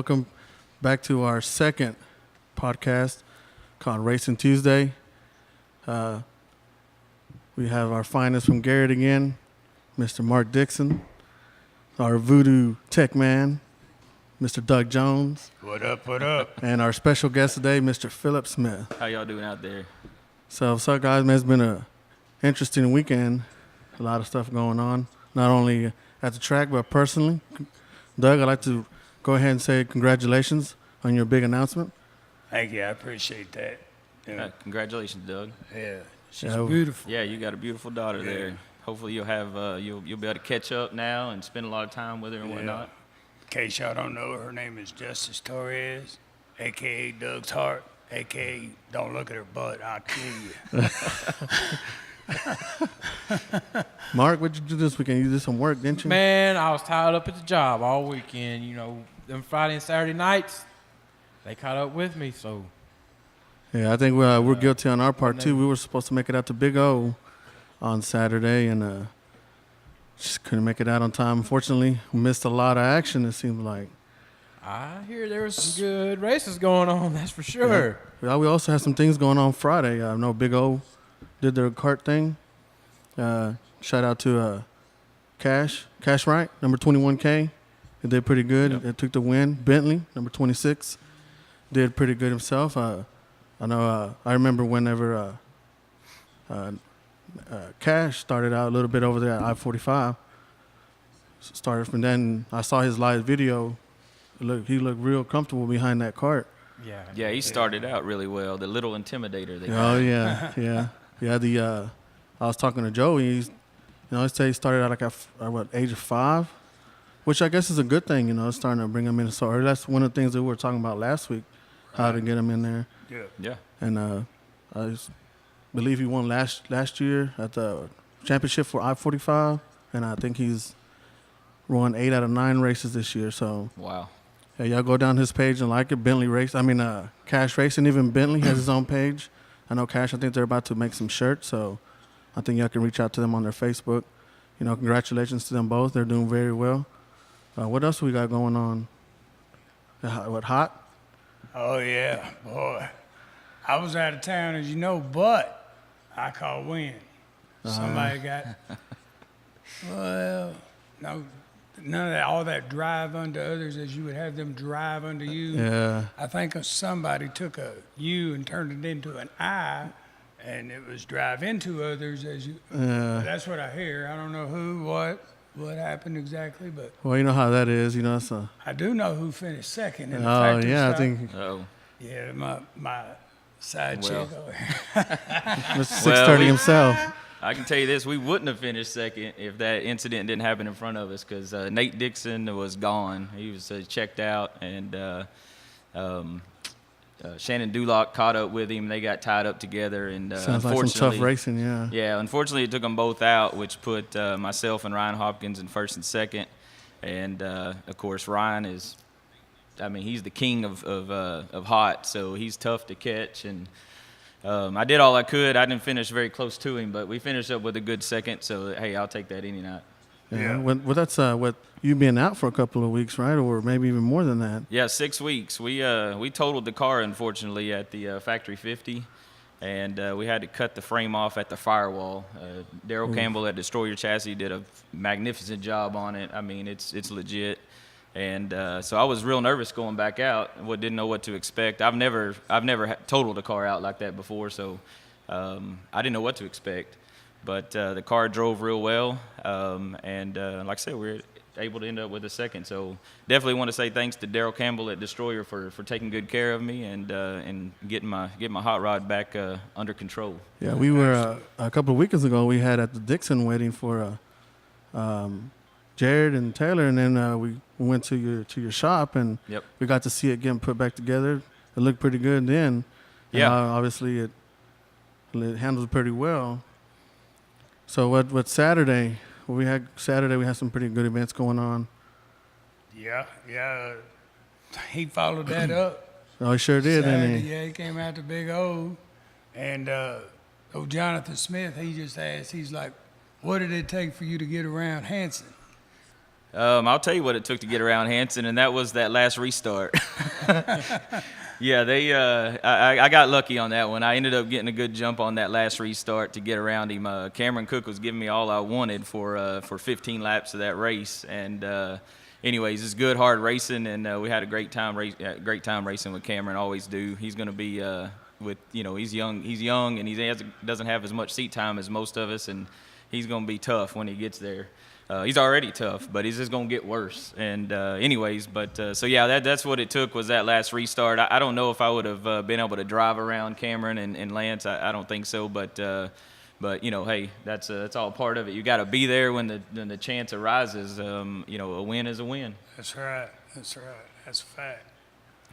Welcome back to our second podcast called Racing Tuesday. We have our finest from Garrett again, Mr. Mark Dixon, our voodoo tech man, Mr. Doug Jones. What up, what up? And our special guest today, Mr. Phillip Smith. How y'all doing out there? So what's up, guys? Man, it's been an interesting weekend. A lot of stuff going on, not only at the track, but personally. Doug, I'd like to go ahead and say congratulations on your big announcement. Thank you, I appreciate that. Yeah, Congratulations, Doug. she's beautiful. Yeah, you got a beautiful daughter there. Hopefully you'll have you'll be able to catch up now and spend a lot of time with her and whatnot. In case y'all don't know, her name is Justice Torres, a.k.a. Doug's Heart, a.k.a. don't look at her butt, I'll kill you. Mark, what'd you do this weekend? You did some work, didn't you? Man, I was tied up at the job all weekend. You know, them Friday and Saturday nights, they caught up with me, so. Yeah, I think we're guilty on our part, too. We were supposed to make it out to Big O on Saturday, and just couldn't make it out on time. Unfortunately, we missed a lot of action, it seemed like. I hear there was some good races going on, that's for sure. Yeah, we also had some things going on Friday. I know Big O did their kart thing. Shout out to Cash Wright, number 21K. He did pretty good. Yep. It took the win. Bentley, number 26, did pretty good himself. I know. I remember whenever Cash started out a little bit over there at I-45. Started from then. I saw his live video. He looked real comfortable behind that cart. Yeah, he started out really well. The little intimidator. Oh yeah. I was talking to Joey. He's, he started out like at age of 5, which I guess is a good thing. It's starting to bring him in. So that's one of the things that we were talking about last week, how to get him in there. Yeah. And I believe he won last year at the championship for I-45, and I think he's won 8 out of 9 races this year. So Wow. yeah, y'all go down his page and like it. Bentley Race. Cash Racing. Even Bentley has his own page. I know Cash. I think they're about to make some shirts, so I think y'all can reach out to them on their Facebook. Congratulations to them both. They're doing very well. What else we got going on? What, hot? Oh, yeah, boy. I was out of town, as you know, but I caught wind. Somebody got, well, no, none of that, all that drive unto others as you would have them drive unto you. Yeah. I think somebody took a U and turned it into an I, and it was drive into others as you. That's what I hear. I don't know who, what happened exactly, but. Well, you know how that is. It's a. I do know who finished second in the Oh factory yeah, stop. I think Oh. Yeah, my side Well. chick over here. Mr. 630 himself. I can tell you this: we wouldn't have finished second if that incident didn't happen in front of us, because Nate Dixon was gone. He was checked out, and Shannon Duloc caught up with him. They got tied up together, and Sounds like some tough racing, yeah. Yeah, unfortunately, it took them both out, which put myself and Ryan Hopkins in first and second. And of course, Ryan is, he's the king of hot, so he's tough to catch. And I did all I could. I didn't finish very close to him, but we finished up with a good second. So hey, I'll take that any night. Yeah. Well, that's what you been out for a couple of weeks, right? Or maybe even more than that. Yeah, 6 weeks. We totaled the car, unfortunately, at the Factory 50, and we had to cut the frame off at the firewall. Daryl Campbell at Destroyer Chassis did a magnificent job on it. It's legit. And so I was real nervous going back out. Didn't know what to expect. I've never totaled a car out like that before, so I didn't know what to expect. But the car drove real well, and like I said, we were able to end up with a second. So definitely want to say thanks to Daryl Campbell at Destroyer for taking good care of me and getting my hot rod back under control. Yeah, we were a couple of weekends ago. We had at the Dixon waiting for Jared and Taylor, and then we went to your shop, and we got to see it getting put back together. It looked pretty good then. Yeah, obviously it handles pretty well. So what Saturday? Well, we had some pretty good events going on. Yeah. He followed that up. Oh, he sure did, didn't he? Yeah, he came out to Big O, and Jonathan Smith, he just asked, he's like, what did it take for you to get around Hanson? I'll tell you what it took to get around Hanson, and that was that last restart. Yeah, I got lucky on that one. I ended up getting a good jump on that last restart to get around him. Cameron Cook was giving me all I wanted for 15 laps of that race, and anyways, it's good, hard racing, and we had a great time racing with Cameron. Always do. He's going to be he's young, and doesn't have as much seat time as most of us, and he's going to be tough when he gets there. He's already tough, but he's just going to get worse. And so yeah, that's what it took was that last restart. I don't know if I would have been able to drive around Cameron and Lance. I don't think so, but hey, that's all part of it. You got to be there when the chance arises. A win is a win. That's right. That's a fact.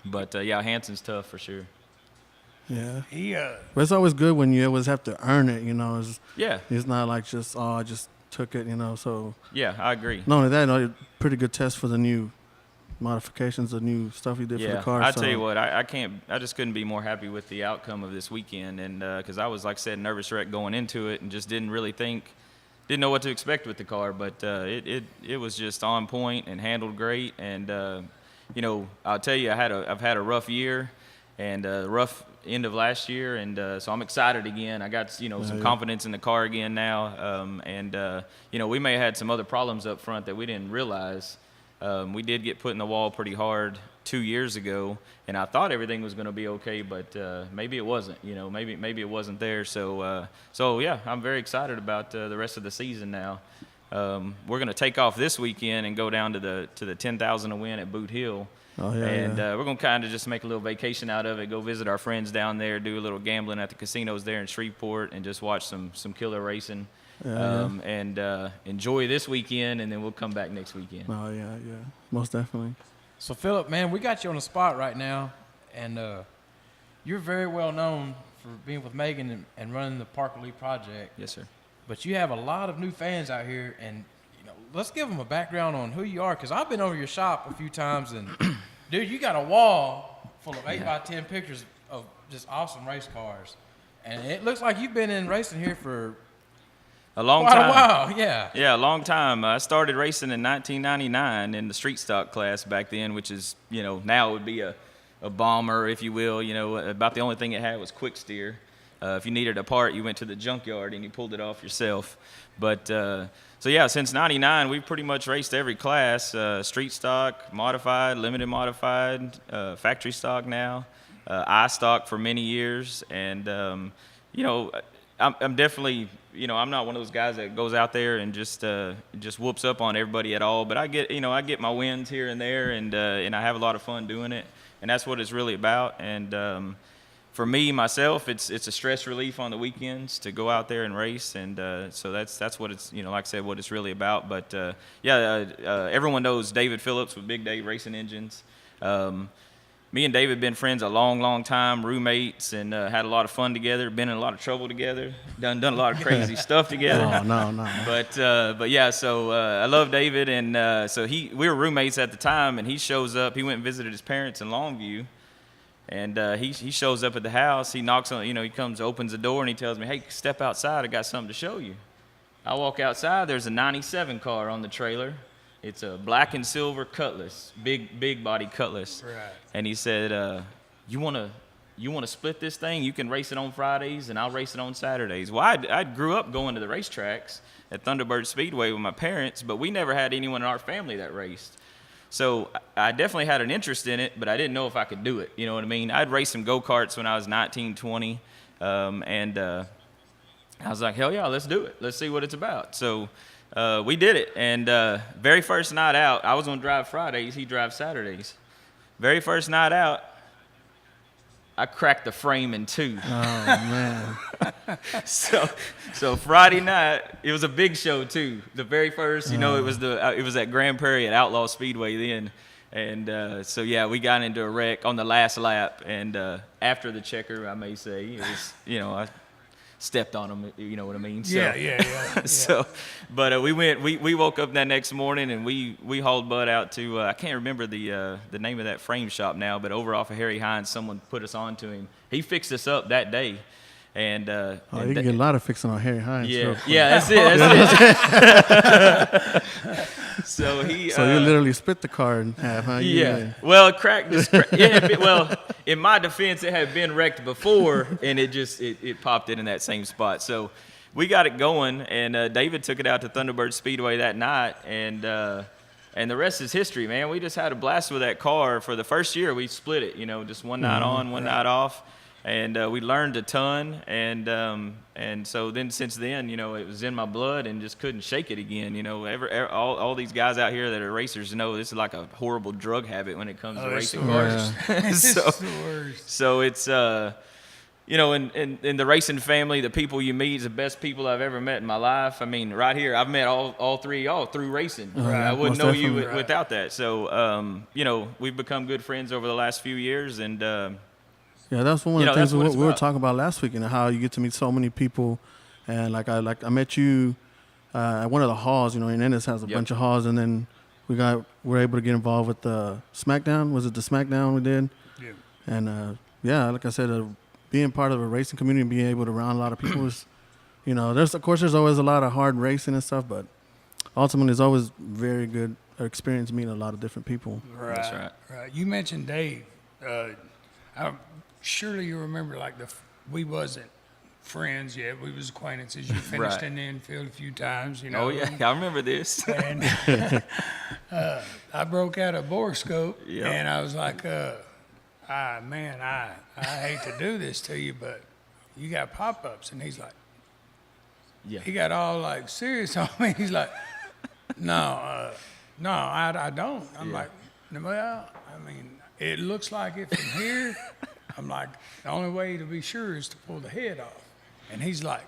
But yeah, Hanson's tough for sure. Yeah. But it's always good when you always have to earn it. It's not like just I just took it. So yeah, I agree. Not only that, pretty good test for the new modifications, the new stuff you did for the car. I tell you what, I just couldn't be more happy with the outcome of this weekend, and because I was, like I said, nervous wreck going into it, and just didn't know what to expect with the car, but it was just on point and handled great, and I'll tell you, I've had a rough year and a rough end of last year, and so I'm excited again. I got some confidence in the car again now, we may have had some other problems up front that we didn't realize. We did get put in the wall pretty hard 2 years ago, and I thought everything was going to be okay, but maybe it wasn't. Maybe it wasn't there. So yeah, I'm very excited about the rest of the season now. We're going to take off this weekend and go down to the 10,000 to win at Boot Hill. We're going to kind of just make a little vacation out of it, go visit our friends down there, do a little gambling at the casinos there in Shreveport, and just watch some killer racing. And enjoy this weekend, and then we'll come back next weekend. Oh, yeah, most definitely. So, Phillip, man, we got you on the spot right now, and you're very well known for being with Megan and running the Parker Lee Project. Yes, sir. But you have a lot of new fans out here, and let's give them a background on who you are, because I've been over your shop a few times, and dude, you got a wall full of 8x10 pictures of just awesome race cars, and it looks like you've been in racing here for a long quite time. a while. Yeah, a long time. I started racing in 1999 in the street stock class back then, which is now it would be a bomber, if you will. About the only thing it had was quick steer. If you needed a part, you went to the junkyard and you pulled it off yourself. But so yeah, since '99, we've pretty much raced every class: street stock, modified, limited modified, factory stock now, I stock for many years, and I'm definitely I'm not one of those guys that goes out there and just whoops up on everybody at all. But I get my wins here and there, and I have a lot of fun doing it, and that's what it's really about. And for me, myself, it's a stress relief on the weekends to go out there and race, and so that's what it's like I said, what it's really about. But everyone knows David Phillips with Big Dave Racing Engines. Me and David been friends a long, long time, roommates, and had a lot of fun together. Been in a lot of trouble together. Done a lot of crazy stuff together. Oh, no. But yeah, so I love David, and so we were roommates at the time, and he shows up. He went and visited his parents in Longview. And he shows up at the house. He knocks on, he comes, opens the door, and he tells me, "Hey, step outside. I got something to show you." I walk outside. There's a '97 car on the trailer. It's a black and silver Cutlass, big body Cutlass. Right. And he said, "You wanna split this thing? You can race it on Fridays, and I'll race it on Saturdays." Well, I grew up going to the racetracks at Thunderbird Speedway with my parents, but we never had anyone in our family that raced. So I definitely had an interest in it, but I didn't know if I could do it. You know what I mean? I'd raced some go-karts when I was 19, 20, and I was like, hell yeah, let's do it. Let's see what it's about. So we did it, and very first night out, I was going to drive Fridays, he drives Saturdays. Very first night out, I cracked the frame in two. Oh, man. So Friday night, it was a big show too. The very first, it was at Grand Prairie at Outlaw Speedway then, and so yeah, we got into a wreck on the last lap, and after the checker, I may say, it was I stepped on him. You know what I mean? So, Yeah. So, but we woke up that next morning and we hauled Bud out to I can't remember the name of that frame shop now, but over off of Harry Hines, someone put us on to him. He fixed us up that day. And Oh, you can get a lot of fixing on Harry Hines. real quick. that's it. That's it. So So you literally split the car in half, huh? Well, well, in my defense, it had been wrecked before, and it popped it in that same spot. So we got it going, and David took it out to Thunderbird Speedway that night, and the rest is history, man. We just had a blast with that car. For the first year, we split it, just one night on, one night off. And we learned a ton, and so then since then, it was in my blood and just couldn't shake it again. All these guys out here that are racers know this is like a horrible drug habit when it comes to racing cars. It's the worst. So it's in the racing family, the people you meet is the best people I've ever met in my life. I mean, right here, I've met all three of y'all through racing. I wouldn't know you without that. So we've become good friends over the last few years, and. Yeah, that's one of the things we were talking about last week, and how you get to meet so many people. And I met you at one of the halls. Hernandez has a bunch of halls, and then we were able to get involved with the SmackDown. Was it the SmackDown we did? Yeah. And like I said, being part of a racing community and being able to round a lot of people is, there's always a lot of hard racing and stuff, but ultimately it's always very good experience meeting a lot of different people. Right. That's right. Right. You mentioned Dave. Surely you remember, we wasn't friends yet. We was acquaintances. You finished in the infield a few times, Oh, yeah. I remember this. And I broke out a borescope, and I was like, man, I hate to do this to you, but you got pop-ups. And he's like, he got all, serious on me. He's like, no, I don't. I'm like, well, I mean, it looks like it from here. I'm like, the only way to be sure is to pull the head off. And he's like,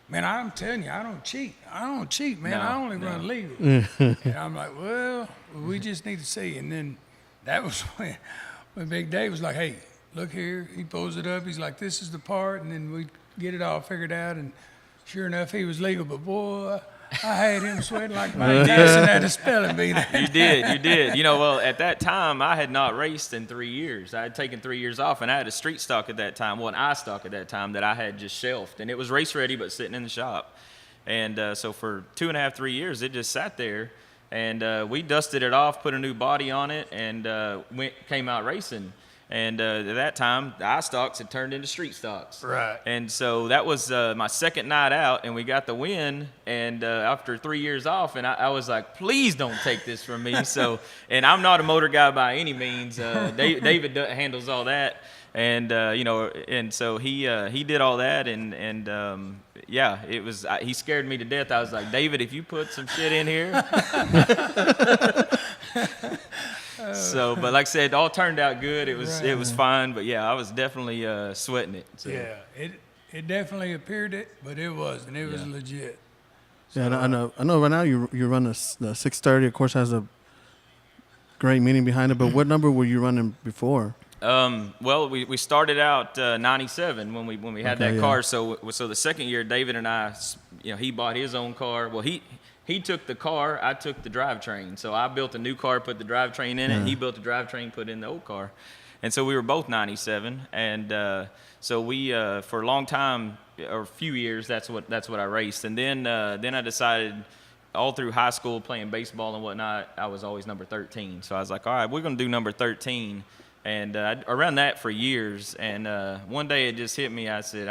man, I'm telling you, I don't cheat. I don't cheat, man. I only run legal. And I'm like, well, we just need to see. And then that was when Big Dave was like, hey, look here. He pulls it up. He's like, this is the part. And then we get it all figured out. And sure enough, he was legal. But, boy, I had him sweating like Mike Tyson at a spelling bee. You did. Well, at that time, I had not raced in 3 years. I had taken 3 years off, and I had a street stock at that time, an I-stock at that time that I had just shelved. And it was race ready, but sitting in the shop. And so for 2.5, 3 years, it just sat there. And we dusted it off, put a new body on it, and came out racing. And at that time, the I-stocks had turned into street stocks. Right. And so that was my second night out, and we got the win. And after 3 years off, and I was like, please don't take this from me. So, and I'm not a motor guy by any means. David handles all that. And, and so he did all that. And it was, he scared me to death. I was like, David, if you put some shit in here. So, but like I said, it all turned out good. It was fine, but I was definitely sweating it. So. Yeah, it definitely appeared it, but it wasn't. It was legit. So, I know. Right now you run the 630. Of course, has a great meaning behind it. But what number were you running before? Well, we started out 97 when we had that car. So the second year, David and I, he bought his own car. Well, he took the car, I took the drivetrain. So I built a new car, put the drivetrain in it. He built the drivetrain, put in the old car. And so we were both 97. And so we, for a long time, or a few years, that's what I raced. And then I decided, all through high school, playing baseball and whatnot, I was always number 13. So I was like, all right, we're going to do number 13. And I ran that for years, and one day it just hit me. I said,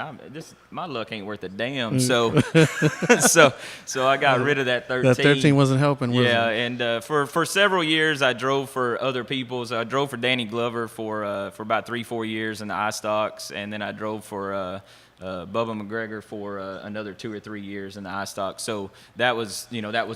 my luck ain't worth a damn. So I got rid of that 13. That 13 wasn't helping, was it? Yeah, and for several years I drove for other people. So I drove for Danny Glover for about 3-4 years in the I-stocks, and then I drove for Bubba McGregor for another 2 or 3 years in the I-stock. So that was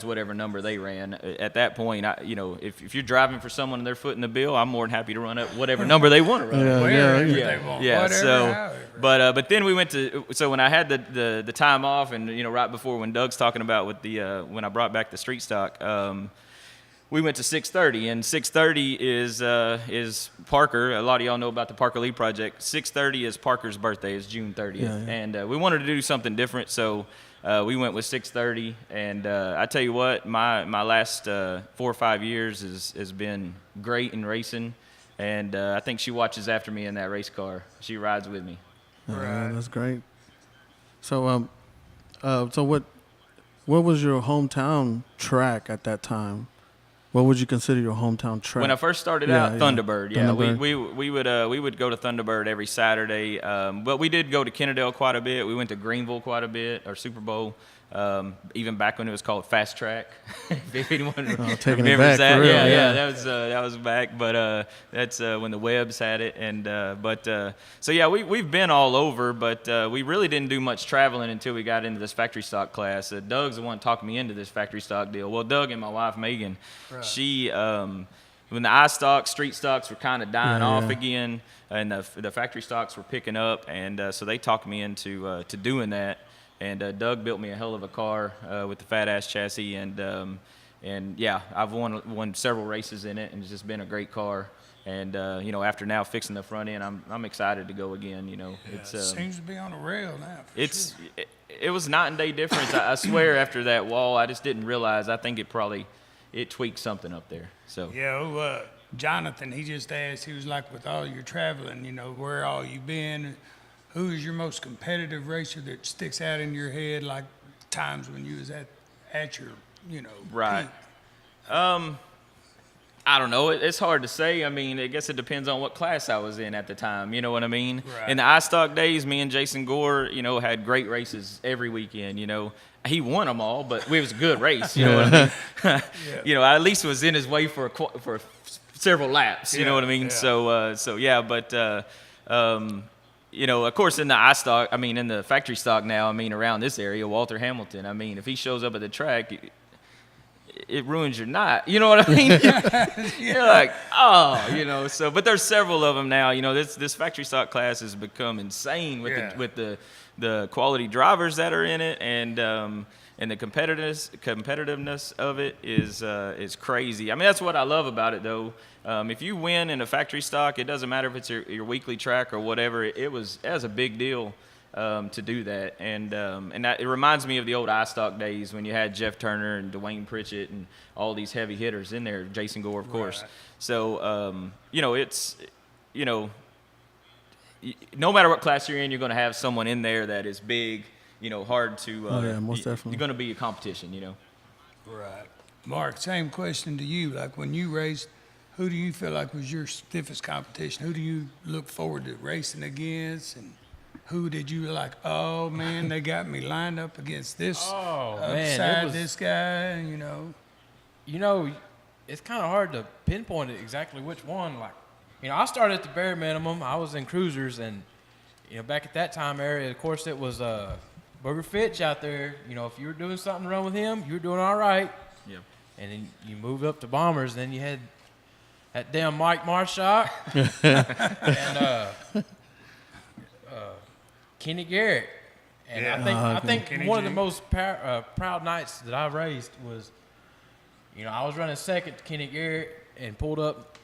whatever number they ran. At that point, if you're driving for someone and they're footing the bill, I'm more than happy to run up whatever number they want to run. They want. Yeah. Whatever, So, however. but then we went to. So when I had the time off, and right before when Doug's talking about with the when I brought back the street stock. We went to 630, and 630 is Parker. A lot of y'all know about the Parker Lee Project. 630 is Parker's birthday. It's June 30th, and we wanted to do something different, so we went with 630. And I tell you what, my last 4 or 5 years has been great in racing, and I think she watches after me in that race car. She rides with me. Right. That's great. So so what was your hometown track at that time? What would you consider your hometown track? When I first started out, Thunderbird. Yeah, Thunderbird. we would go to Thunderbird every Saturday, but we did go to Kennedale quite a bit. We went to Greenville quite a bit, or Super Bowl, even back when it was called Fast Track. If anyone taking it remembers back, that, for real, yeah, that was back. But that's when the Webbs had it, and so yeah, we've been all over, but we really didn't do much traveling until we got into this factory stock class. Doug's the one talking me into this factory stock deal. Well, Doug and my wife Megan. Right. She, when the street stocks were kind of dying off again, and the factory stocks were picking up, and so they talked me into to doing that. And Doug built me a hell of a car with the fat ass chassis, and yeah, I've won several races in it, and it's just been a great car. And after now fixing the front end, I'm excited to go again. It seems to be on a rail now. It was night and day difference. I swear, after that wall, I just didn't realize. I think it tweaked something up there. So Yeah, Jonathan, he just asked, he was like, with all your traveling, where all you been? Who is your most competitive racer that sticks out in your head, like times when you was at your, right. peak? I don't know. It's hard to say. I mean, I guess it depends on what class I was in at the time. You know what I mean? Right. In the iStock days, me and Jason Gore, had great races every weekend. He won them all, but it was a good race. You know what I mean? I at least was in his way for several laps. You know what I mean? Yeah. So yeah. But of course, in the factory stock now, around this area, Walter Hamilton. If he shows up at the track, it ruins your night. You know what I mean? You're like, oh, So, but there's several of them now. This factory stock class has become insane with the quality drivers that are in it, and the competitiveness of it is crazy. That's what I love about it, though. If you win in a factory stock, it doesn't matter if it's your weekly track or whatever. It was a big deal. To do that, and it reminds me of the old iStock days when you had Jeff Turner and Dwayne Pritchett and all these heavy hitters in there, Jason Gore, of course. So it's no matter what class you're in, you're going to have someone in there that is big, hard to. Most definitely. You're going to be a competition, Right. Mark, same question to you. Like when you raced, who do you feel like was your stiffest competition? Who do you look forward to racing against? And who did you like, oh, man, they got me lined up against this this guy, It's kind of hard to pinpoint exactly which one. Like, I started at the bare minimum. I was in cruisers, and, back at that time area, of course, it was Booger Fitch out there. If you were doing something to run with him, you were doing all right. Yeah. And then you moved up to Bombers, and then you had that damn Mike Marshock and Kenny Garrett. And I think Kenny one of G. the most proud nights that I raced was, I was running second to Kenny Garrett and pulled up,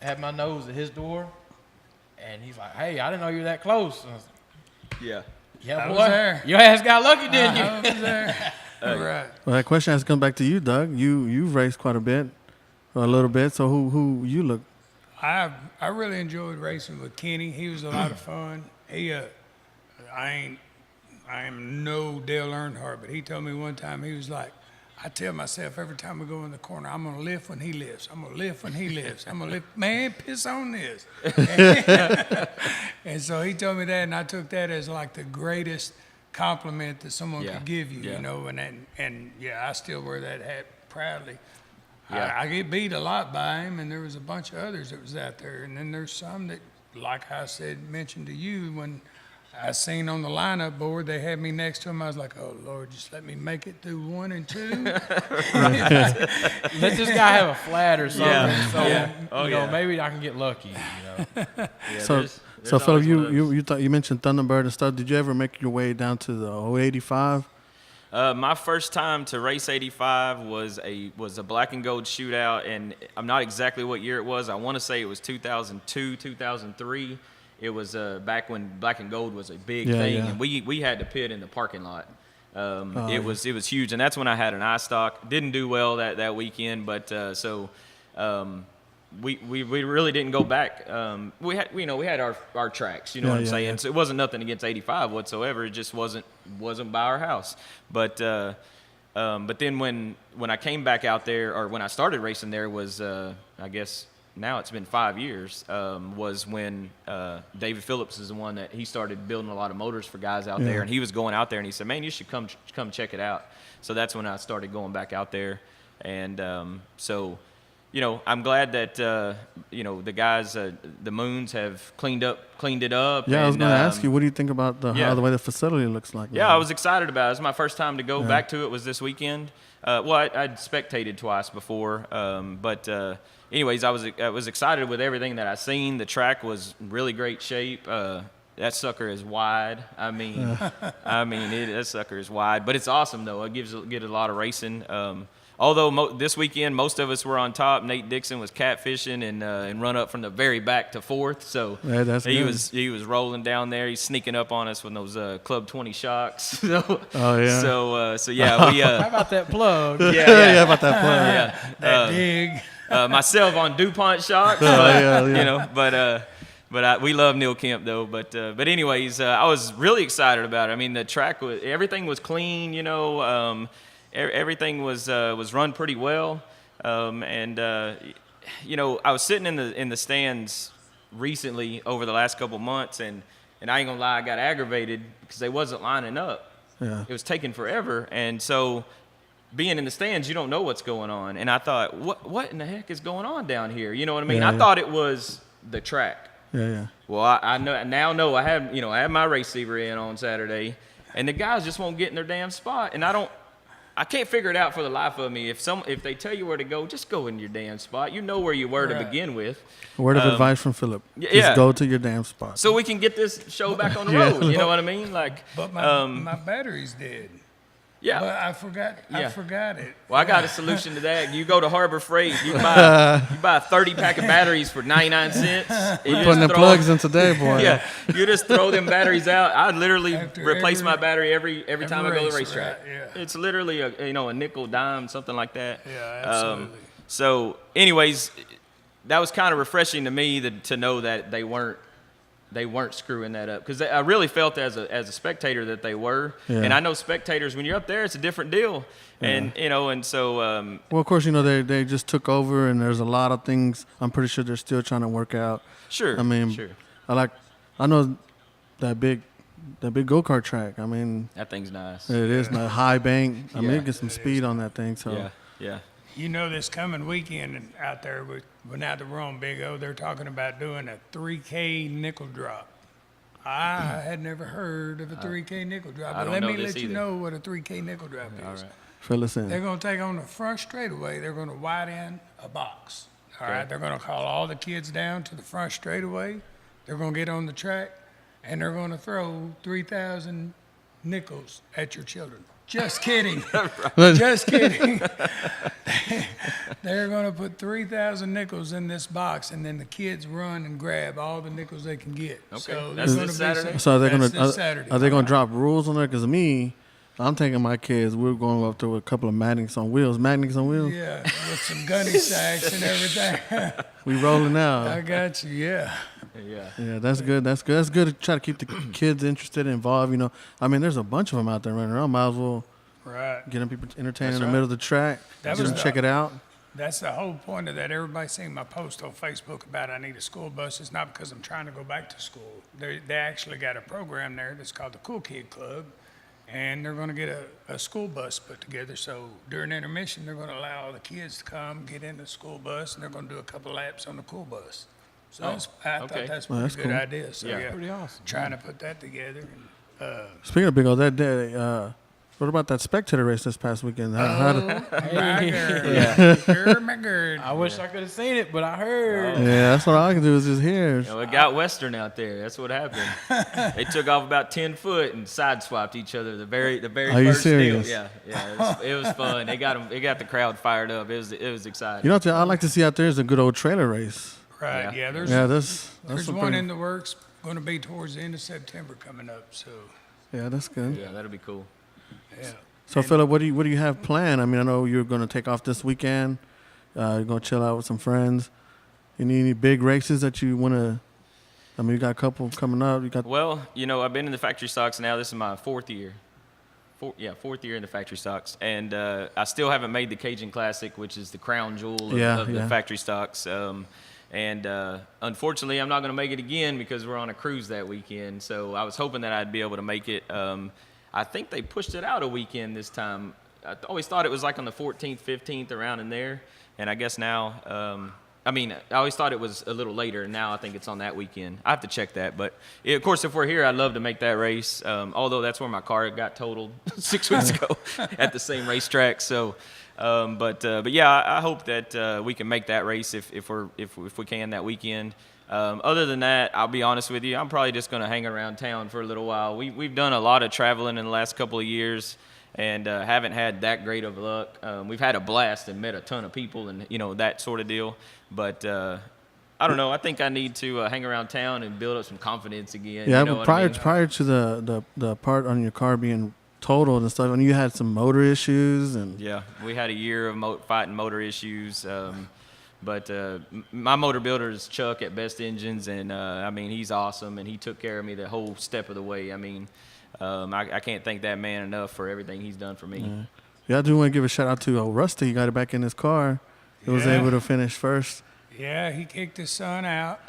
had my nose at his door, and he's like, "Hey, I didn't know you were that close." And I was like, Yeah. yeah, I boy, was there. your ass got lucky, didn't you? I was there. Right. Well, that question has to come back to you, Doug. You've raced quite a bit, or a little bit. So who you look? I really enjoyed racing with Kenny. He was a lot of fun. I am no Dale Earnhardt, but he told me one time, he was like, I tell myself every time we go in the corner, I'm going to lift when he lifts. I'm going to lift when he lifts. I'm going to lift. Man, piss on this. And so he told me that, and I took that as like the greatest compliment that someone could give you, and I still wear that hat proudly. Yeah. I get beat a lot by him, and there was a bunch of others that was out there. And then there's some that, like I mentioned to you, when I seen on the lineup board, they had me next to him. I was like, oh, Lord, just let me make it through 1 and 2. Let this guy have a flat or something. Yeah. So, maybe I can get lucky, Yeah, So there's Phillip, always one of those. you mentioned Thunderbird and stuff. Did you ever make your way down to the 085? My first time to race 85 was a black and gold shootout, and I'm not exactly what year it was. I want to say it was 2002, 2003. It was back when black and gold was a big thing, and we had to pit in the parking lot. It was huge, and that's when I had an iStock. Didn't do well that weekend, but we really didn't go back. We had our tracks, you know what I'm saying. So it wasn't nothing against 85 whatsoever. It just wasn't by our house. But then when I came back out there, or when I started racing there, was I guess now it's been 5 years. Was when David Phillips is the one that he started building a lot of motors for guys out there, and he was going out there and he said, "Man, you should come check it out." So that's when I started going back out there, and so. I'm glad that the guys, the Moons, have cleaned it up. Yeah, and, I was going to ask you, what do you think about how the way the facility looks like? Yeah, I was excited about it. It was my first time to go back to it. Was this weekend? I'd spectated twice before, but anyways, I was excited with everything that I seen. The track was really great shape. That sucker is wide. I mean, that sucker is wide, but it's awesome though. It get a lot of racing. Although this weekend most of us were on top, Nate Dixon was catfishing and run up from the very back to fourth. So he was rolling down there. He's sneaking up on us with those Club 20 shocks. So yeah, we. How about that plug? Yeah, about that plug. Yeah, That dig. myself on DuPont shocks. But we love Neil Kemp though. But anyways, I was really excited about it. I mean, the track everything was clean. Everything was run pretty well, I was sitting in the stands recently over the last couple months, and I ain't gonna lie, I got aggravated because they wasn't lining up. Yeah. It was taking forever, and so being in the stands, you don't know what's going on. And I thought, what in the heck is going on down here? You know what I mean? I thought it was the track. Yeah. Well, I know I had my race receiver in on Saturday, and the guys just won't get in their damn spot, and I can't figure it out for the life of me. If they tell you where to go, just go in your damn spot. You know where you were to begin with. Word of advice from Phillip. Yeah. Just go to your damn spot. So we can get this show back on the road. You know what I mean? But my battery's dead. Yeah. But I forgot it. Well, I got a solution to that. You go to Harbor Freight. You buy a 30-pack of batteries for 99 cents. We're putting the plugs in today, boy. Yeah, you just throw them batteries out. I literally replace my battery every time I go to the racetrack. Right, yeah. It's literally a nickel, dime, something like that. Yeah, absolutely. So, anyways, that was kind of refreshing to me to know that they weren't screwing that up, because I really felt as a spectator that they were. Yeah. And I know spectators, when you're up there, it's a different deal. And so well, of course, they just took over, and there's a lot of things I'm pretty sure they're still trying to work out. Sure. I mean, sure. I know that big go-kart track. I mean, That thing's nice. it is not high bank. I mean, Yeah. you get some speed on that thing. So Yeah. This coming weekend out there, now that we're on Big O, they're talking about doing a 3K nickel drop. I had never heard of a 3K nickel drop, I but don't let know me this let you either. know what a 3K nickel drop is. All right. fill us in. They're going to take on the front straightaway. They're going to widen a box. All right. They're going to call all the kids down to the front straightaway. They're going to get on the track, and they're going to throw 3,000 nickels at your children. Just kidding. Just kidding. They're going to put 3,000 nickels in this box, and then the kids run and grab all the nickels they can get. Okay. So That's there's this gonna be Saturday? some- So are they that's gonna this Saturday. are they gonna drop rules on there? Because I'm taking my kids. We're going up there with a couple of magnets on wheels. Yeah, with some gunny sacks and everything. We rolling I out. got you, yeah. Yeah. Yeah, that's good. That's good to try to keep the kids interested, involved. I mean, there's a bunch of them out there running around. Might as well Right. get them people entertained That's in the right. middle of the track. That Get was them the- check it out. That's the whole point of that. Everybody's seen my post on Facebook about I need a school bus. It's not because I'm trying to go back to school. They actually got a program there that's called the Cool Kid Club, and they're going to get a school bus put together. So during intermission, they're going to allow all the kids to come, get in the school bus, and they're going to do a couple laps on the cool bus. So I thought okay. that's a Well, pretty that's good cool. idea. So Yeah. yeah, Pretty awesome. trying to put that together. And, Speaking of Big O, that day, what about that spectator race this past weekend? my girl, my girl. I wish I could have seen it, but I heard. yeah, that's what I can do is just hear. It got Western out there. That's what happened. They took off about 10 foot and sideswiped each other. The very Are you first serious? deal. Yeah. It was fun. They got the crowd fired up. It was exciting. You know what I like to see out there is a good old trailer race. Right, Yeah. there's Yeah, that's there's a one pretty- in the works, going to be towards the end of September coming up. So, Yeah, that's good. Yeah, that'll be cool. yeah. So, Phillip, what do you have planned? I mean, I know you're going to take off this weekend. You're going to chill out with some friends. Any big races that you want to? I mean, you got a couple coming up. You got Well, I've been in the factory stocks now. This is my fourth year. Fourth year in the factory stocks, and I still haven't made the Cajun Classic, which is the crown jewel of the factory stocks. And unfortunately, I'm not going to make it again because we're on a cruise that weekend. So I was hoping that I'd be able to make it. I think they pushed it out a weekend this time. I always thought it was like on the 14th, 15th, around in there. And I guess now, I always thought it was a little later. And now I think it's on that weekend. I have to check that. But, of course, if we're here, I'd love to make that race. Although that's where my car got totaled 6 weeks ago at the same racetrack. So, but yeah, I hope that we can make that race if we can that weekend. Other than that, I'll be honest with you, I'm probably just going to hang around town for a little while. We've done a lot of traveling in the last couple of years and haven't had that great of luck. We've had a blast and met a ton of people and, that sort of deal. But I don't know. I think I need to hang around town and build up some confidence again. Yeah, but prior to the part on your car being totaled and stuff, and you had some motor issues and yeah, we had a year of fighting motor issues. But my motor builder is Chuck at Best Engines, and he's awesome, and he took care of me the whole step of the way. I can't thank that man enough for everything he's done for me. Yeah, I do want to give a shout out to Rusty. He got it back in his car. He was able to finish first. Yeah, he kicked his son out.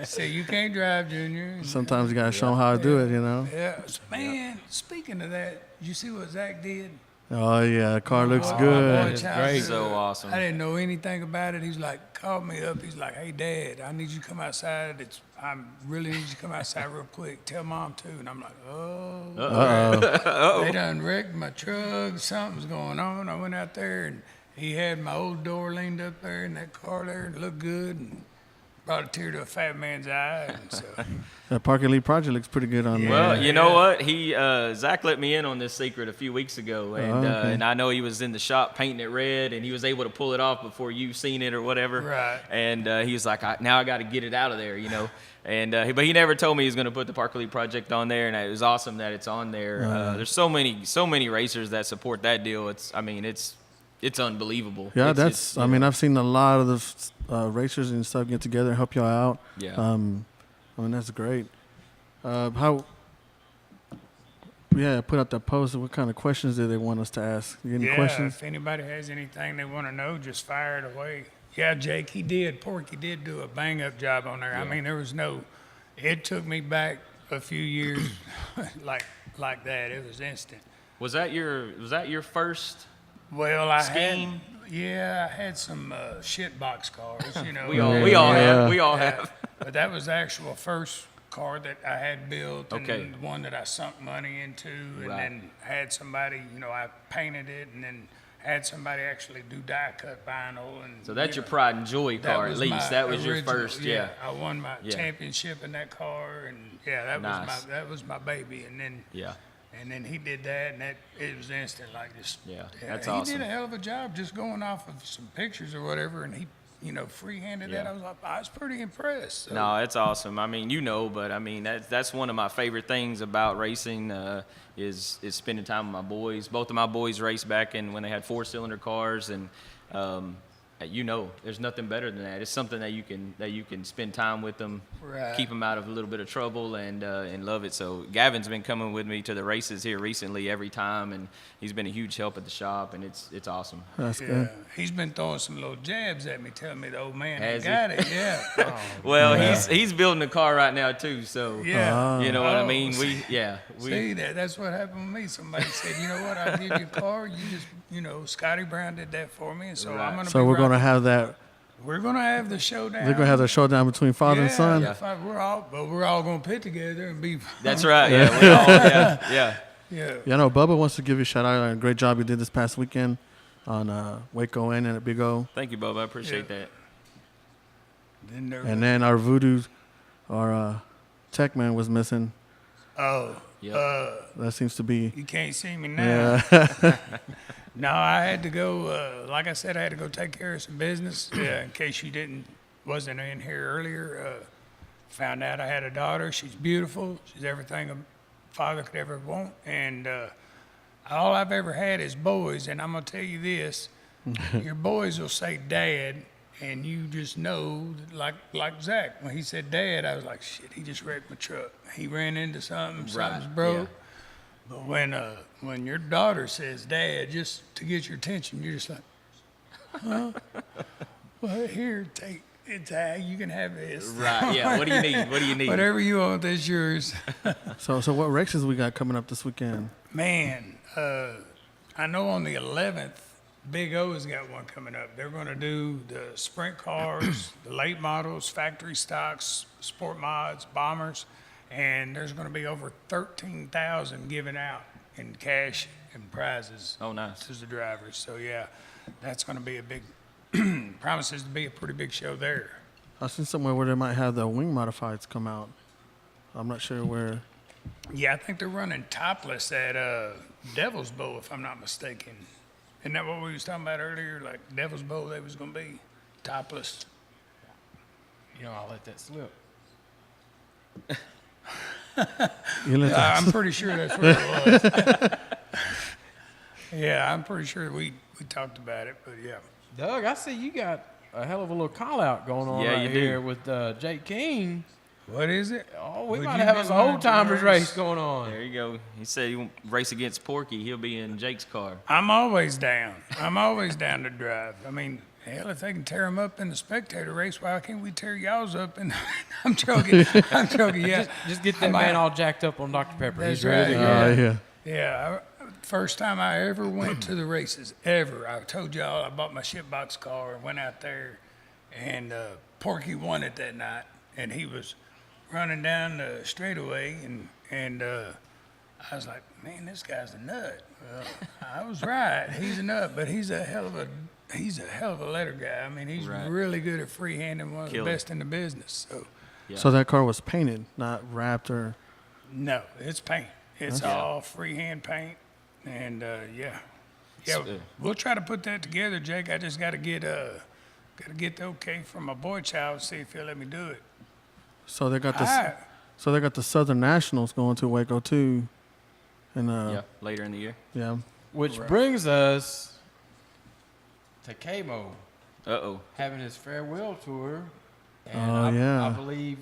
Said, you can't drive, Junior. Sometimes you got to show him how to do it, Yeah. Man, speaking of that, you see what Zach did? Oh, yeah, the car looks Boy, good. it's Great. So awesome. I didn't know anything about it. He's like, called me up. He's like, hey, Dad, I need you to come outside. I really need you to come outside real quick. Tell Mom, too. And I'm like, oh. Uh-oh. They done wrecked my truck. Something's going on. I went out there, and he had my old door leaned up there in that car there. And it looked good. And brought a tear to a fat man's eye. And so. That Park Elite project looks pretty good on there. Well, you know what? Zach let me in on this secret a few weeks ago, and and I know he was in the shop painting it red, and he was able to pull it off before you seen it or whatever. Right. And he was like, now I got to get it out of there, And but he never told me he was going to put the Park Elite project on there, and it was awesome that it's on there. There's so many racers that support that deal. It's unbelievable. Yeah, I've seen a lot of the racers and stuff get together and help y'all out. Yeah. That's great. Put out that post. What kind of questions did they want us to ask? You any questions? If anybody has anything they want to know, just fire it away. Yeah, Jake, Porky did do a bang-up job on there. Yeah. It took me back a few years like that. It was instant. Was that your first? Well, I scheme? had some shit box cars, We all have. But that was the actual first car that I had built, Okay. and one that I sunk money into, and Right. then had somebody, I painted it, and then had somebody actually do die cut vinyl. And So that's your pride and joy car, at least. That was your original, first, yeah. I won my championship in that car, and Nice. that was my baby, and then. Yeah. And then he did that, and it was instant, like just. Yeah, that's he awesome. did a hell of a job just going off of some pictures or whatever, and he, free-handed that. Yeah. I was pretty impressed. So. No, it's awesome. But that's one of my favorite things about racing is spending time with my boys. Both of my boys raced back when they had 4-cylinder cars, and there's nothing better than that. It's something that you can spend time with them, Right. keep them out of a little bit of trouble, and love it. So Gavin's been coming with me to the races here recently every time, and he's been a huge help at the shop, and it's awesome. That's Yeah, good. he's been throwing some little jabs at me, telling me the old man Has ain't he? got it. Yeah. Well, he's building a car right now too, so Yeah. you know what I Oh, mean. See, that's what happened with me. Somebody said, you know what, I'll give you a car. You just, Scotty Brown did that for me, and so Right. I'm gonna. So we're going to have that. We're gonna have the showdown. They're going to have the showdown between father and son. Yeah. We're all gonna pit together and be. That's right. Yeah, we all, yeah. Yeah. Yeah, no, Bubba wants to give you a shout out. Great job you did this past weekend on Waco Inn and at Big O. Thank you, Bob. I appreciate Yeah. that. Then And then our Voodoo, our tech man was missing. Yep. That seems to be. you can't see me now. Yeah. No, I had to go. Like I said, I had to go take care of some business. In case you wasn't in here earlier, found out I had a daughter. She's beautiful. She's everything a father could ever want. And all I've ever had is boys. And I'm gonna tell you this: your boys will say "Dad" and you just know, like Zach, when he said Dad, I was like, shit, he just wrecked my truck. He ran into something, something's broke. Yeah. But when your daughter says Dad, just to get your attention, you're just like, huh? Well, here, take it. You can have this. Right. Yeah. What do you need? What do you need? Whatever you want, that's yours. So what races we got coming up this weekend? Man, I know on the 11th, Big O's got one coming up. They're going to do the sprint cars, the late models, factory stocks, sport mods, bombers, and there's going to be over 13,000 given out in cash and prizes. Oh, nice. To the drivers. So yeah, that's going to be a big. Promises to be a pretty big show there. I seen somewhere where they might have the wing modifieds come out. I'm not sure where. Yeah, I think they're running topless at Devil's Bowl, if I'm not mistaken. Isn't that what we was talking about earlier? Like Devil's Bowl, they was going to be topless. You know, I'll let that slip. I'm pretty sure that's what it was. Yeah, I'm pretty sure we talked about it, but yeah. Doug, I see you got a hell of a little call out going on Yeah, right you do. here with Jake King. What is it? Oh, we Would might you have be us a willing old to timers race? race going on. There you go. He said he won't race against Porky. He'll be in Jake's car. I'm always down. I'm always down to drive. I mean, hell, if they can tear them up in the spectator race, why can't we tear y'all's up? And I'm joking. I'm joking. Yeah. Just get that man all jacked up on Dr. Pepper. That's He's ready to right. go. Yeah. Yeah, first time I ever went to the races, ever. I told y'all I bought my shipbox car and went out there, and Porky won it that night, and he was running down the straightaway, and I was like, man, this guy's a nut. Well, I was right. He's a nut, but he's a hell of a letter guy. I mean, he's Right. really good at freehanding, one of Killer. the best in the business. So, Yeah. So that car was painted, not wrapped or. no, it's paint. It's Yeah. all freehand paint, and yeah, So, we'll try to put that together, Jake. I just got to get the okay from my boy child, see if he'll let me do it. So they got the. I, So they got the Southern Nationals going to Waco too, and yeah, later in the year. yeah. Which Right. brings us to K-Mo Uh-oh. having his farewell tour. And Oh, yeah. I believe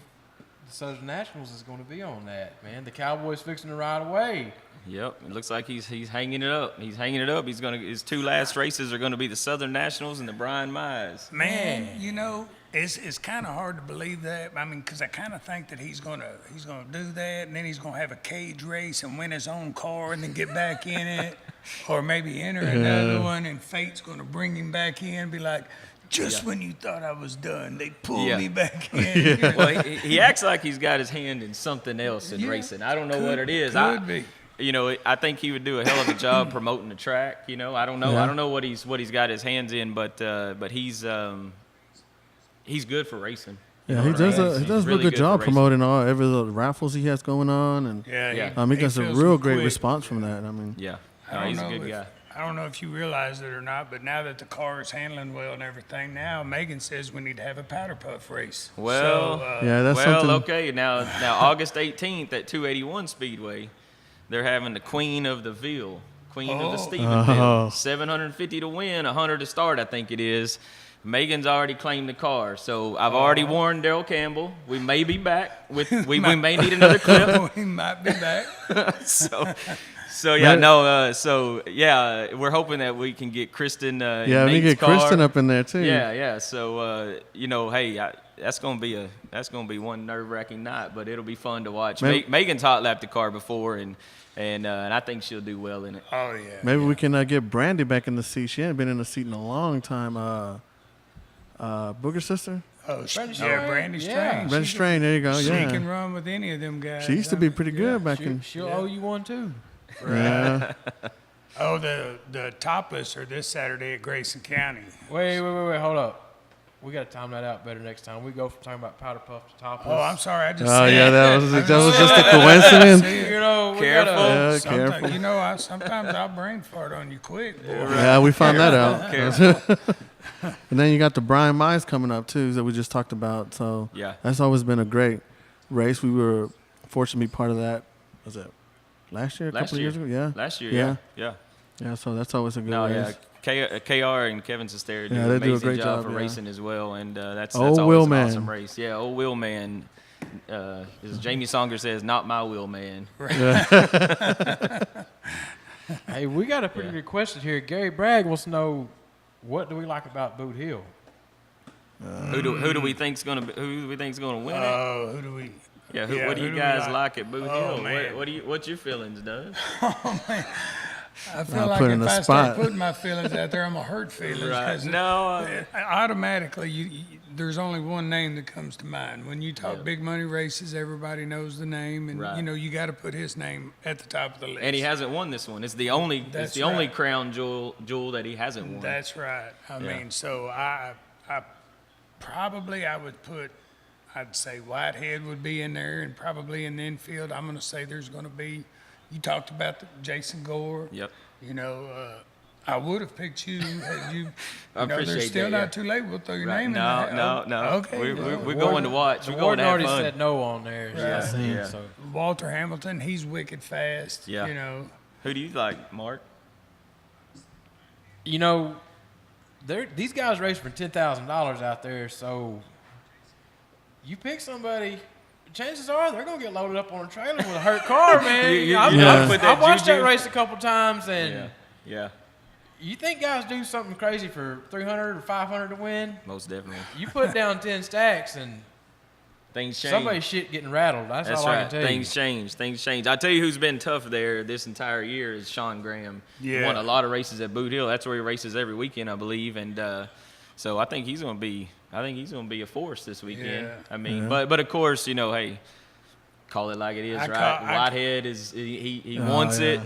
the Southern Nationals is going to be on that, man. The Cowboys fixing to ride away. Yep. It looks like he's hanging it up. He's hanging it up. His two last races are going to be the Southern Nationals and the Brian Mize. man, you know, it's kind of hard to believe that. I mean, because I kind of think that he's gonna do that, and then he's gonna have a cage race and win his own car, and then get back in it, or maybe enter another one, and fate's gonna bring him back in, and be like, just when you thought I was done, they pulled Yeah. me back in. Well, he acts like he's got his hand in something else in Yeah, racing. I don't know what it is. Could be. You know, I think he would do a hell of a job promoting the track. You know, I don't know. Yeah. I don't know what he's got his hands in, but he's good for racing. You Yeah, know he what I does mean? a He's really really good good job for racing. promoting every little raffles he has going on, and Yeah, Yeah. he gets a fills real them great quick. response from that. I mean, Yeah, I no, don't he's a know good guy. I don't know if you realize it or not, but now that the car is handling well and everything, now Megan says we need to have a powder puff race. Well, so, yeah, that's well, something. okay. Now August 18th at 281 Speedway, they're having the Queen of the Ville, Queen of the Oh. Stephenville, 750 to win, 100 to start, I think it is. Megan's already claimed the car, so I've already warned Daryl Campbell. We may be back with we may need another clip. we might be back. So yeah, we're hoping that we can get Kristen. yeah, we Nate's get car. Kristen up in there too. Yeah. So hey, that's gonna be one nerve-wracking night, but it'll be fun to watch. Megan's hot lapped the car before, and I think she'll do well in it. Oh yeah. Maybe we can get Brandy back in the seat. She hadn't been in the seat in a long time. Booger's sister, Oh, Brandy yeah, Strain? Brandy Yeah. Strain. Brandy Strain. There you go. She Yeah, can run with any of them guys. she used to I be mean, pretty good back in. She'll owe you one, too. Yeah, Oh, the topless are this Saturday at Grayson County. Wait, hold up. We got to time that out better next time. We go from talking about powder puff to topless. Oh, I'm sorry. I just oh said yeah, that I was just just said a coincidence. See, You know, we Careful. gotta, Yeah, sometimes, careful. you know, sometimes I'll brain fart on you quick. Boy. Yeah, we found that out. And then you got the Brian Mize coming up too, that we just talked about. So Yeah. that's always been a great race. We were fortunate to be part of that. Was it last year? A couple of years ago? Yeah. Last year, Yeah. yeah. Yeah. So that's always a good No, race. yeah. KR and Kevin Sestera do Yeah, an they do a amazing great job job, for yeah. racing as well, and that's Old always Will an Man. awesome race. Yeah, old Will Man. As Jamie Songer says, not my Will Man. Hey, we got a pretty good question here. Gary Bragg wants to know, what do we like about Boot Hill? Who do we think's gonna win it? Oh, who do we? Yeah, yeah, what do who you do we guys like? like at Boot Oh, Hill? man. What's your feelings, Doug? I feel Not like put in if a I start spot. putting my feelings out there, I'm gonna hurt feelings. Right. 'Cause No, automatically, there's only one name that comes to mind. When you talk Yeah. big money races, everybody knows the name, and Right. you got to put his name at the top of the list. and he hasn't won this one. It's the only That's only right. crown jewel that he hasn't won. That's right. I Yeah. mean, so I probably I would put, I'd say Whitehead would be in there, and probably in the infield, I'm going to say there's going to be. You talked about Jason Gore. Yep. I would have picked you had you. I appreciate there's still that, yeah. not too late. We'll throw your Right. name No, in there. no, no. Okay. We're going to watch. The We're going warden to have already fun. said no on there. Right. Yeah. So Walter Hamilton, he's wicked fast. Yeah. Who do you like, Mark? these guys race for $10,000 out there. So you pick somebody. Chances are they're gonna get loaded up on a trailer with a hurt car, man. I've watched that race a couple times, and Yeah. you think guys do something crazy for 300 or 500 to win? Most definitely. You put down 10 stacks, and Things change. somebody's shit getting rattled. That's all I right. can tell Things change. Things change. I tell you who's been tough there this entire year is Sean Graham. Yeah. Won a lot of races at Boot Hill. That's where he races every weekend, I believe. And so I think he's going to be. I think he's going to be a force this weekend. Yeah. I mean, but of course, hey, call it like it is, right? Whitehead is he wants it.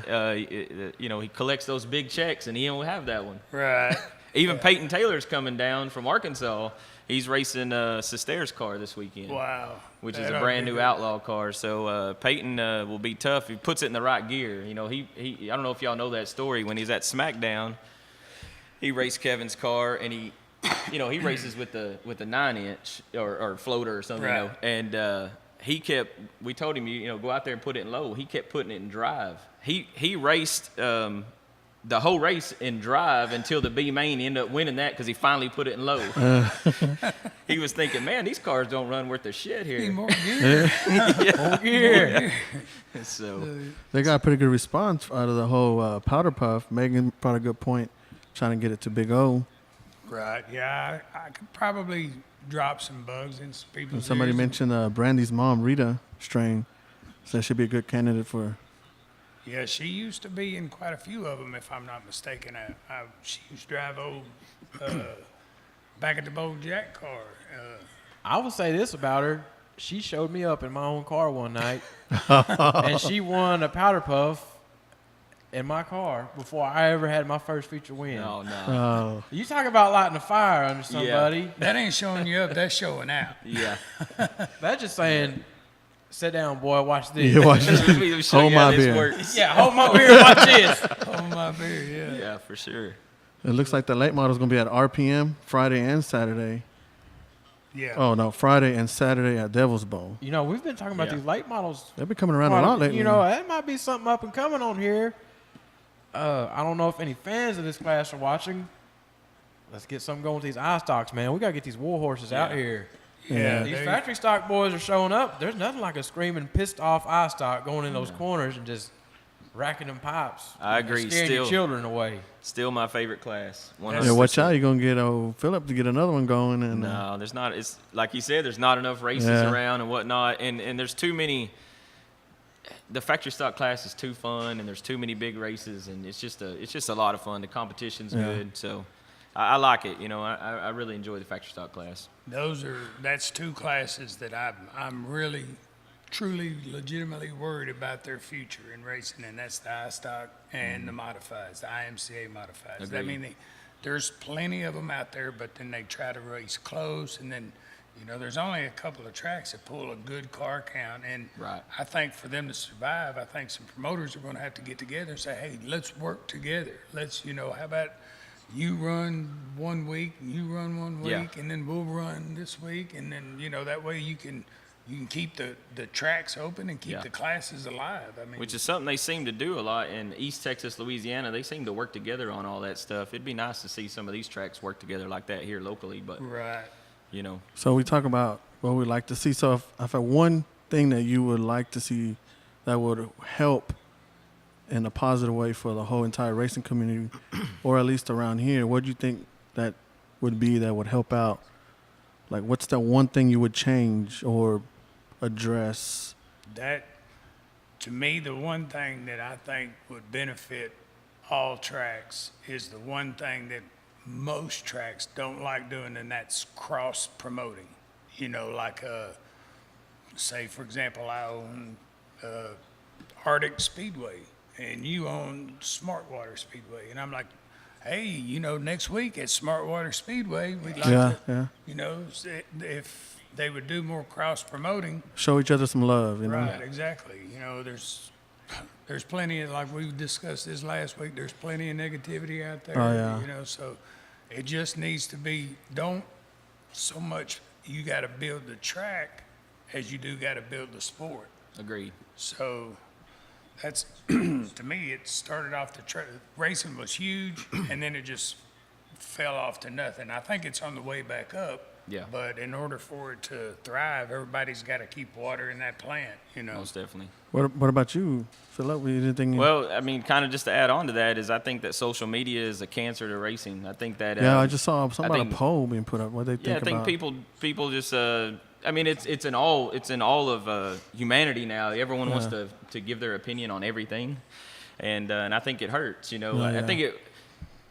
He collects those big checks, and he don't have that one. Right. Even Peyton Taylor's coming down from Arkansas. He's racing Sestera's car this weekend. Wow. Which is That a ought brand to be new good. outlaw car. So Peyton will be tough. He puts it in the right gear. He I don't know if y'all know that story. When he's at SmackDown, he raced Kevin's car, and he races with the 9-inch or floater or something. Right. And we told him, go out there and put it in low. He kept putting it in drive. He raced the whole race in drive until the B main. He ended up winning that because he finally put it in low. He was thinking, man, these cars don't run worth a shit Need here. more gear. you. So They got a pretty good response out of the whole powder puff. Megan brought a good point, trying to get it to Big O. Right. Yeah. I could probably drop some bugs in some people's And somebody ears. mentioned Brandy's mom, Rita Strain, said she'd be a good candidate for. Yeah, she used to be in quite a few of them, if I'm not mistaken. She used to drive old back at the Bold Jack car. I will say this about her. She showed me up in my own car one night, and she won a powder puff in my car before I ever had my first feature win. no. Oh, You talk about lighting a fire under somebody. That ain't showing you up. That's showing out. Yeah. That's just saying, sit down, boy, watch this. you watch Let me show Hold you how my this beer. works. Yeah, hold my beer and watch this. Oh, my beer, yeah. Yeah, for sure. It looks like the late model's going to be at RPM Friday and Saturday. Yeah. Oh, no, Friday and Saturday at Devil's Bowl. We've been talking about Yeah. these late models. They've been coming around a lot lately. That might be something up and coming on here. I don't know if any fans of this class are watching. Let's get something going with these eye stocks, man. We got to get these war horses out Yeah. here. Yeah. These they- factory stock boys are showing up. There's nothing like a screaming, pissed off eye stock going in those corners and just racking them pipes. I agree, Scaring your still. children away. Still my favorite class. Yeah, watch out. You're going to get old Phillip to get another one going. And No, there's not. It's like you said. There's not enough races Yeah. around and whatnot, and there's too many. The factory stock class is too fun, and there's too many big races, and it's just a lot of fun. The competition's Yeah. good, so I like it. I really enjoy the factory stock class. That's two classes that I'm really, truly, legitimately worried about their future in racing, and that's the I stock and the modifieds, the IMCA modifieds. I Agreed. mean, there's plenty of them out there, but then they try to race close, and then there's only a couple of tracks that pull a good car count, and Right. I think for them to survive, I think some promoters are going to have to get together and say, hey, let's work together. Let's, how about you run 1 week, and you run 1 week, Yeah. and then we'll run this week, and then, that way you can you can keep the tracks open and keep Yeah. the classes alive. I mean, Which is something they seem to do a lot in East Texas, Louisiana. They seem to work together on all that stuff. It'd be nice to see some of these tracks work together like that here locally, but right. you know, So we talk about what we like to see. So if one thing that you would like to see that would help in a positive way for the whole entire racing community, or at least around here, what do you think that would be that would help out? Like, what's that one thing you would change or address? That, to me, the one thing that I think would benefit all tracks is the one thing that most tracks don't like doing, and that's cross promoting. You know, like, say, for example, I own Arctic Speedway, and you own Smartwater Speedway. And I'm like, hey, you know, next week at Smartwater Speedway, we'd like Yeah. you know, if they would do more cross promoting. Show each other some love, you know? Right, exactly. You know, there's plenty of, like we discussed this last week, there's plenty of negativity out there. Oh, yeah. You know, so it just needs to be, don't so much you got to build the track as you do got to build the sport. agreed. So that's, to me, it started off racing was huge, and then it just fell off to nothing. I think it's on the way back up. Yeah. But in order for it to thrive, everybody's got to keep watering that plant, you know. Most definitely. What about you, Phillip? Anything? Well, I mean, kind of just to add on to that is I think that social media is a cancer to racing. I think that Yeah, I just saw something about think- a poll being put up. What they think yeah, I think about? people just I mean, it's in all of humanity now. Everyone wants to give their opinion on everything, and I think it hurts. You know, Yeah, I yeah. think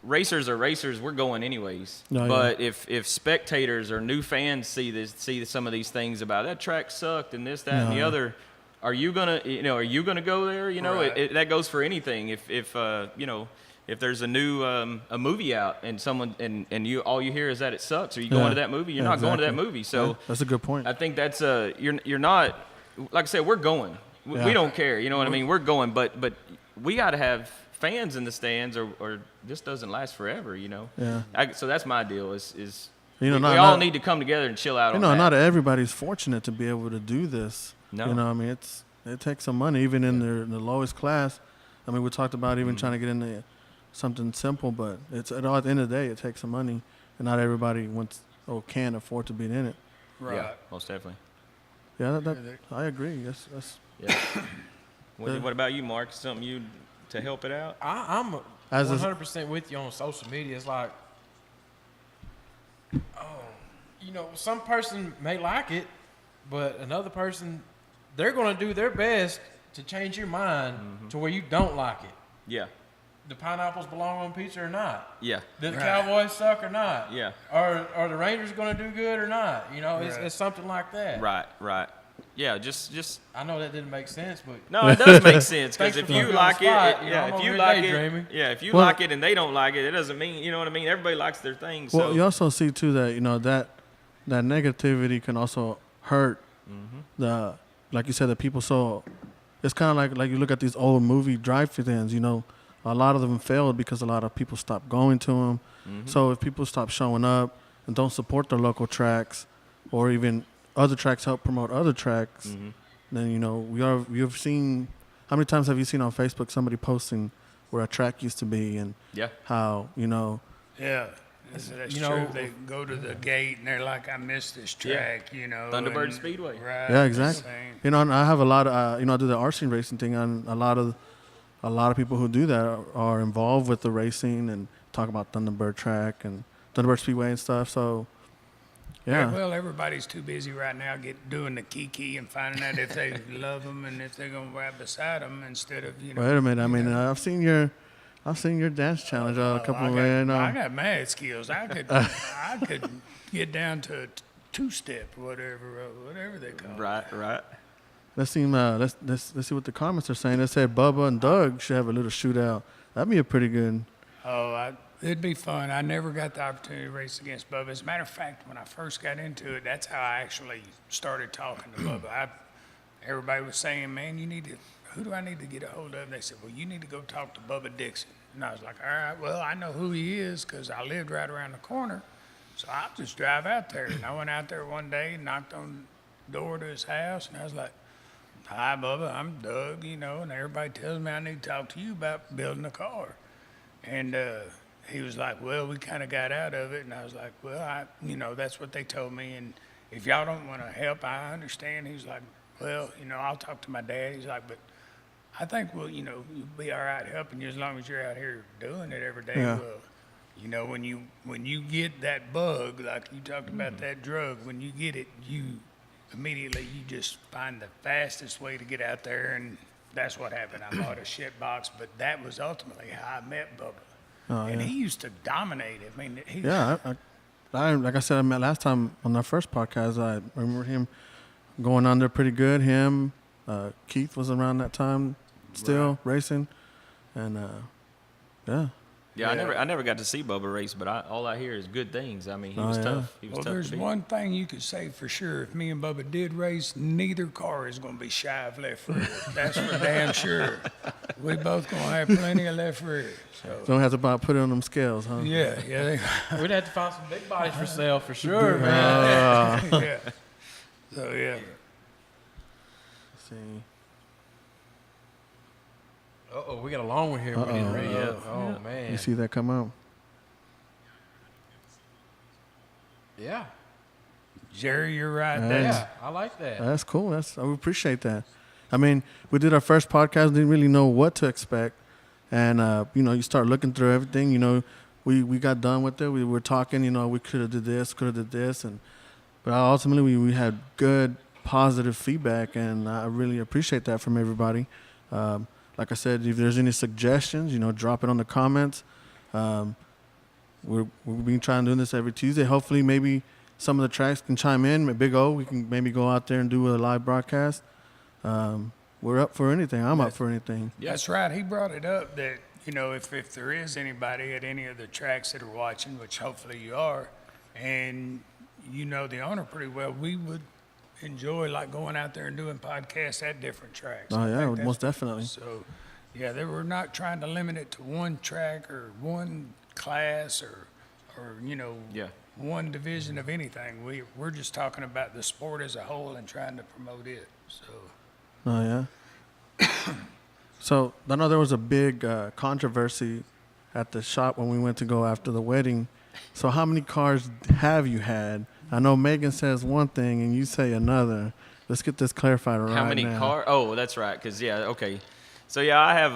racers are racers. We're going anyways. Yeah, but if spectators or new fans see some of these things about that track sucked and this, that, and the Yeah. other, are you gonna go there? You know, Right. that goes for anything. If if there's a new a movie out and someone and you all you hear is that it sucks, are you going Yeah. to that movie? You're Yeah, not going to that exactly. movie. So Yeah, that's a good point. I think that's you're not, like I said, we're going. We Yeah. don't care. You know what I mean? We're going, but we got to have fans in the stands, or this doesn't last forever. You know. Yeah. So that's my deal. Is You know, we not- all not- need to come together and chill out You on know, that. not everybody's fortunate to be able to do this. No. You know, I mean, it takes some money, even in the lowest class. I mean, we talked about even trying to get into something simple, but at the end of the day, it takes some money, and not everybody wants or can afford to be in it. Right. Yeah, most definitely. Yeah, I agree. That's Yeah. What about you, Mark? Something you to help it out? I'm As a- 100% with you on social media. It's like, you know, some person may like it, but another person, they're going to do their best to change your mind to where you don't like it. Yeah. The pineapples belong on pizza or not? Yeah. Do the Right. Cowboys suck or not? Yeah. Are the Rangers going to do good or not? You know, Right. it's something like that. Right. Yeah. Just I know that didn't make sense, but no, it does make sense because Thanks if for you putting me on like the it, spot. You know, yeah, I'm if over you here like daydreaming. it, yeah, if you Well- like it and they don't like it, it doesn't mean, you know what I mean. Everybody likes their thing. So well. You also see too that that negativity can also hurt the, like you said, the people. So it's kind of like you look at these old movie drive-ins. You know, a lot of them failed because a lot of people stopped going to them. So if people stop showing up and don't support their local tracks, or even other tracks help promote other tracks, then you've seen, how many times have you seen on Facebook somebody posting where a track used to be and yeah, how Yeah. That's You true. know- They go to the gate and they're like, I missed this track, you know. Thunderbird and- Speedway. Right. Yeah, exactly. same. And I have a lot of I do the RC racing thing, and a lot of people who do that are involved with the racing and talk about Thunderbird track and Thunderbird Speedway and stuff. So yeah, Well, everybody's too busy right now doing the kiki and finding out if they love them and if they're going to ride beside them instead of, you know. wait a minute. I mean, I've seen your dance challenge a couple of ways. I got mad skills. I could get down to a two-step, whatever they call it. right. Let's see. Let's see what the comments are saying. They said Bubba and Doug should have a little shootout. That'd be a pretty good. Oh, it'd be fun. I never got the opportunity to race against Bubba. As a matter of fact, when I first got into it, that's how I actually started talking to Bubba. Everybody was saying, man, who do I need to get a hold of? They said, well, you need to go talk to Bubba Dixon. And I was like, all right, well, I know who he is because I lived right around the corner. So I'll just drive out there. And I went out there one day and knocked on door to his house, and I was like, "Hi, Bubba, I'm Doug," and everybody tells me I need to talk to you about building a car. And he was like, "Well, we kind of got out of it," and I was like, "Well, that's what they told me, and if y'all don't want to help, I understand." He's like, "Well, I'll talk to my dad." He's like, "But I think you'll be all right helping you as long as you're out here doing it every day." Yeah. Well, when you get that bug, like you talked about that drug, when you get it, you immediately you just find the fastest way to get out there, and that's what happened. I bought a shit box, but that was ultimately how I met Bubba. Oh, And yeah. he used to dominate. I mean, Yeah, I like I said, I met last time on our first podcast. I remember him going on there pretty good. Him, Keith was around that time, still racing, and yeah. Yeah, I never got to see Bubba race, but all I hear is good things. I mean, he was yeah. tough. He was Well, tough there's to beat. one thing you could say for sure. If me and Bubba did race, neither car is going to be shy of left rear. That's for damn sure. We both going to have plenty of left rear. So, Don't have to put it on them scales, huh? yeah. We'd have to find some big bodies for sale for sure, man. Yeah. So, yeah. Let's see. Uh-oh, we got a long one here. We didn't read yet. Oh, man. You see that come out? Yeah. Jerry, you're right. Yeah. That's, Yeah, I like that. That's cool. I appreciate that. I mean, we did our first podcast, didn't really know what to expect, and you start looking through everything. We got done with it. We were talking. We could have did this, but ultimately we had good, positive feedback, and I really appreciate that from everybody. Like I said, if there's any suggestions, drop it on the comments. We've been trying to do this every Tuesday. Hopefully, maybe some of the tracks can chime in. Big O, we can maybe go out there and do a live broadcast. We're up for anything. I'm up for anything. that's right. He brought it up that, if there is anybody at any of the tracks that are watching, which hopefully you are, and you know the owner pretty well, we would enjoy like going out there and doing podcasts at different tracks. Oh, I yeah, think that's- most definitely. So, yeah, we're not trying to limit it to one track or one class or Yeah. one division of anything. We're just talking about the sport as a whole and trying to promote it. So, Oh, yeah. So I know there was a big controversy at the shop when we went to go after the wedding. So how many cars have you had? I know Megan says one thing and you say another. Let's get this clarified right now. How many cars? Oh, that's right. Because okay. So yeah, I have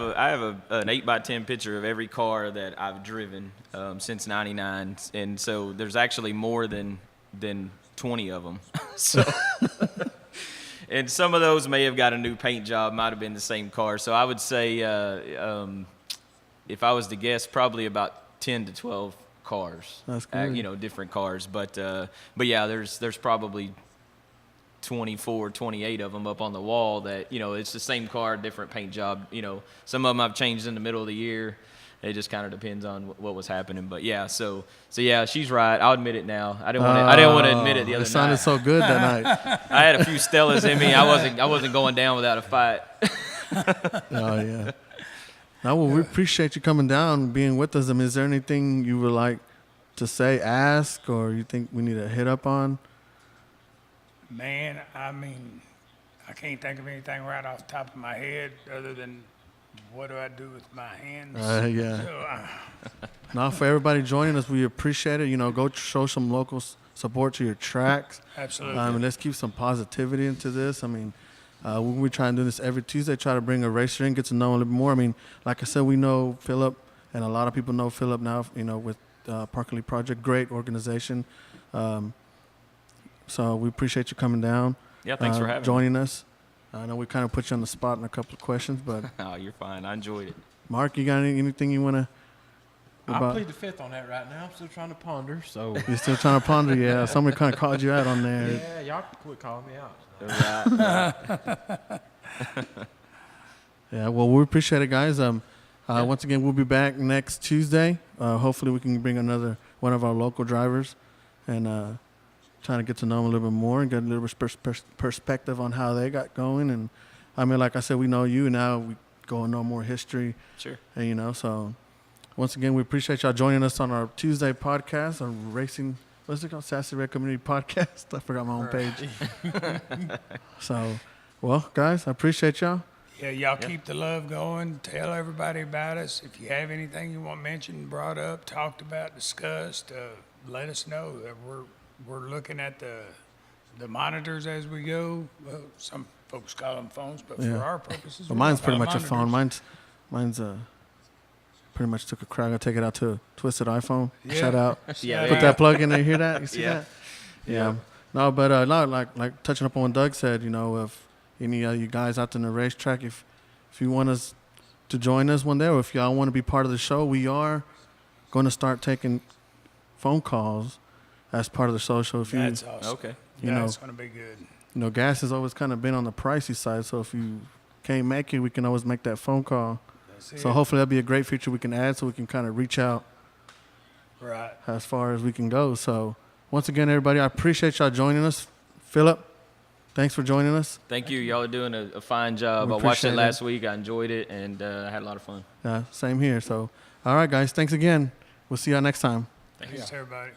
an 8x10 picture of every car that I've driven since '99, and so there's actually more than 20 of them. So. And some of those may have got a new paint job, might have been the same car. So I would say, if I was to guess, probably about 10 to 12 cars. That's good. Different cars. But yeah, there's probably 24, 28 of them up on the wall that, it's the same car, different paint job. Some of them I've changed in the middle of the year. It just kind of depends on what was happening, but yeah. So yeah, she's right. I'll admit it now. I didn't want to admit it the other It sounded night. so good that night. I had a few Stellas in me. I wasn't going down without a fight. Oh, yeah. Now, well, we appreciate you coming down and being with us. I mean, is there anything you would like to say, ask, or you think we need to hit up on? man, I mean, I can't think of anything right off the top of my head other than what do I do with my hands? Yeah. So, Now, for everybody joining us, we appreciate it. Go show some local support to your tracks. absolutely. And let's keep some positivity into this. I mean, we try and do this every Tuesday, try to bring a racer in, get to know him a little bit more. I mean, like I said, we know Phillip, and a lot of people know Phillip now, with Parker Lee Project. Great organization. So we appreciate you coming down. Yeah, thanks for having me. joining us. I know we kind of put you on the spot in a couple of questions, but Oh, you're fine. I enjoyed it. Mark, you got anything you want to? I plead the fifth on that right now. I'm still trying to ponder. So You're still trying to ponder? Yeah, somebody kind of called you out on there. yeah, y'all can quit calling me out. Right. Yeah, well, we appreciate it, guys. Once again, we'll be back next Tuesday. Hopefully, we can bring another one of our local drivers and trying to get to know them a little bit more and get a little perspective on how they got going. And I mean, like I said, we know you now. We go and know more history. Sure. And so once again, we appreciate y'all joining us on our Tuesday podcast, our racing what's it called? Sassy Red Community Podcast. I forgot my own page. So, well, guys, I appreciate y'all. Yeah, y'all keep the love going. Tell everybody about us. If you have anything you want mentioned, brought up, talked about, discussed, let us know. We're looking at the monitors as we go. Well, some folks call them phones, but for our purposes, But we're mine's gonna pretty call much a phone. monitors. Mine's pretty much took a crack. I take it out to a twisted iPhone. Yeah. Shout out. Yeah, Put that plug in there. You hear that? You see Yeah. that? Yeah. No, but no, like touching up on what Doug said, you know, if any of you guys out there in the racetrack, if you want us to join us one day, or if y'all want to be part of the show, we are going to start taking phone calls as part of the show. So if you, That's awesome. Okay. You know, That's going to be good. you know, gas has always kind of been on the pricey side. So if you can't make it, we can always make that phone call. That's So it. hopefully that'll be a great feature we can add, so we can kind of reach out Right. as far as we can go. So once again, everybody, I appreciate y'all joining us. Phillip, thanks for joining us. Thank you. Y'all are doing a fine job. We I watched it appreciate last week. I enjoyed it, and I had a lot of fun. Same here. So, all right, guys, thanks again. We'll see y'all next time. Thank you. Thanks, everybody.